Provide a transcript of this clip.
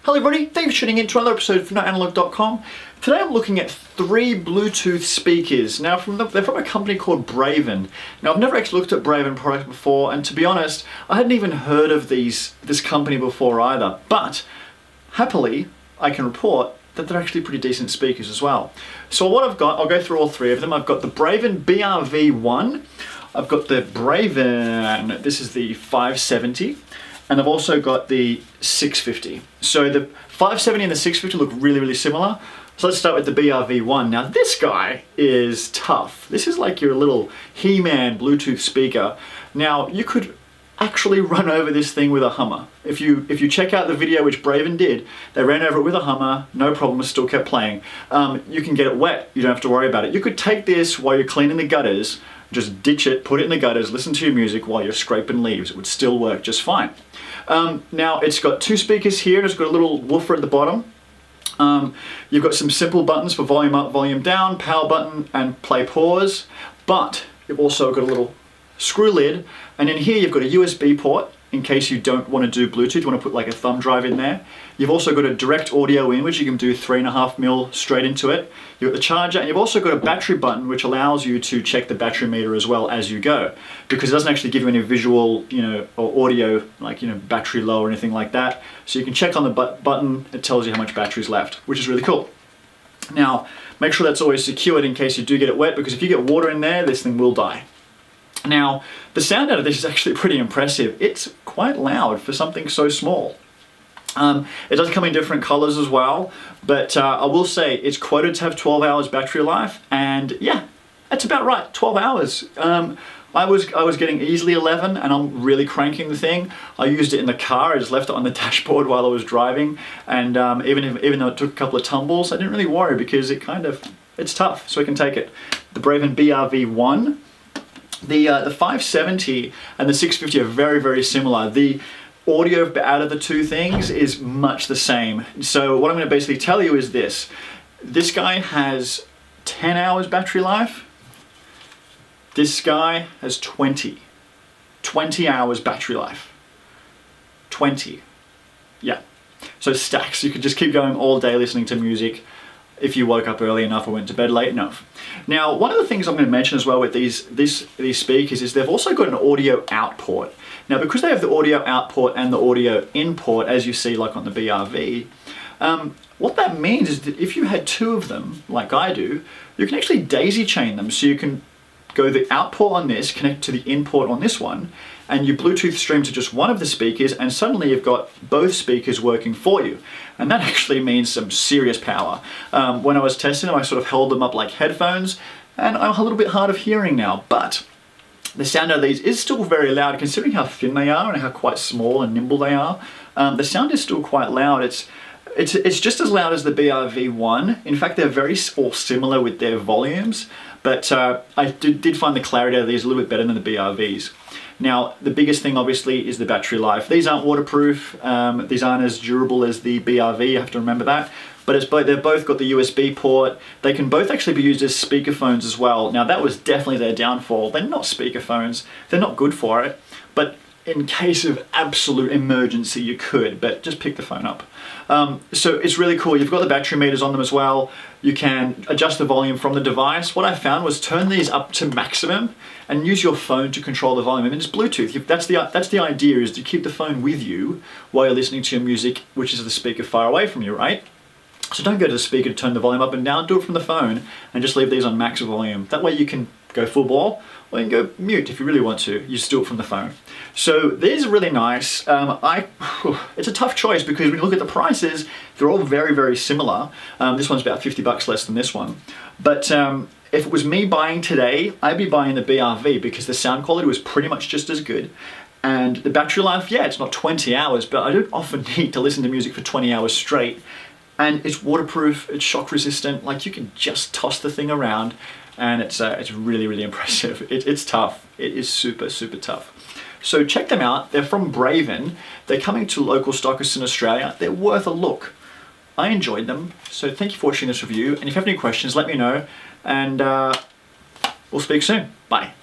Hello everybody, thank you for tuning in to another episode of NoAnalog.com. Today I'm looking at 3 Bluetooth speakers. Now they're from a company called Braven. Now I've never actually looked at Braven products before, and to be honest, I hadn't even heard of this company before either. But happily, I can report that they're actually pretty decent speakers as well. So what I've got, I'll go through all 3 of them. I've got the Braven BRV-1, I've got the Braven, this is the 570, and I've also got the 650. So the 570 and the 650 look really similar. So let's start with the BRV-1. Now this guy is tough. This is like your little He-Man Bluetooth speaker. Now you could actually run over this thing with a Hummer. If you check out the video which Braven did, they ran over it with a Hummer, no problem, it still kept playing. You can get it wet, you don't have to worry about it. You could take this while you're cleaning the gutters, just ditch it, put it in the gutters, listen to your music while you're scraping leaves. It would still work just fine. Now it's got 2 speakers here, it's got a little woofer at the bottom. You've got some simple buttons for volume up, volume down, power button and play pause, but you've also got a little screw lid, and in here you've got a USB port in case you don't want to do Bluetooth, you want to put like a thumb drive in there. You've also got a direct audio in, which you can do 3.5mm straight into it. You've got the charger, and you've also got a battery button which allows you to check the battery meter as well as you go, because it doesn't actually give you any visual, or audio, like, battery low or anything like that. So you can check on the button, it tells you how much battery's left, which is really cool. Now, make sure that's always secured in case you do get it wet, because if you get water in there, this thing will die. Now, the sound out of this is actually pretty impressive. It's quite loud for something so small. It does come in different colors as well, but I will say it's quoted to have 12 hours battery life, and yeah, that's about right, 12 hours. I was getting easily 11, and I'm really cranking the thing. I used it in the car, I just left it on the dashboard while I was driving, and even though it took a couple of tumbles, I didn't really worry because it's tough, so I can take it. The Braven BRV-1. The 570 and the 650 are very similar. The audio out of the 2 things is much the same. So what I'm going to basically tell you is this. This guy has 10 hours battery life. This guy has 20 hours battery life. 20. Yeah. So stacks. You could just keep going all day listening to music if you woke up early enough or went to bed late enough. Now, one of the things I'm going to mention as well with these speakers is they've also got an audio out port. Now, because they have the audio out port and the audio in port, as you see like on the BRV, what that means is that if you had 2 of them, like I do, you can actually daisy chain them. So you can go the out port on this, connect to the in port on this one, and you Bluetooth stream to just one of the speakers, and suddenly you've got both speakers working for you. And that actually means some serious power. When I was testing them, I sort of held them up like headphones, and I'm a little bit hard of hearing now, but the sound out of these is still very loud considering how thin they are and how quite small and nimble they are. The sound is still quite loud. It's just as loud as the BRV-1. In fact, they're very similar with their volumes, but I did find the clarity out of these a little bit better than the BRVs. Now, the biggest thing obviously is the battery life. These aren't waterproof, these aren't as durable as the BRV, you have to remember that. But they've both got the USB port. They can both actually be used as speakerphones as well. Now that was definitely their downfall. They're not speakerphones, they're not good for it, but in case of absolute emergency you could, but just pick the phone up. So it's really cool. You've got the battery meters on them as well. You can adjust the volume from the device. What I found was turn these up to maximum and use your phone to control the volume. I mean, it's Bluetooth. That's the idea, is to keep the phone with you while you're listening to your music, which is the speaker far away from you, right? So don't go to the speaker to turn the volume up and down, do it from the phone and just leave these on max volume. That way you can go full ball, or you can go mute if you really want to. You just do it from the phone. So these are really nice. It's a tough choice because when you look at the prices, they're all very similar. This one's about $50 less than this one. But if it was me buying today, I'd be buying the BRV because the sound quality was pretty much just as good. And the battery life, yeah, it's not 20 hours, but I don't often need to listen to music for 20 hours straight. And it's waterproof, it's shock resistant, like you can just toss the thing around, and it's really impressive. It's tough, it is super tough. So check them out, they're from Braven, they're coming to local stockists in Australia, they're worth a look. I enjoyed them, so thank you for watching this review, and if you have any questions, let me know, and we'll speak soon. Bye.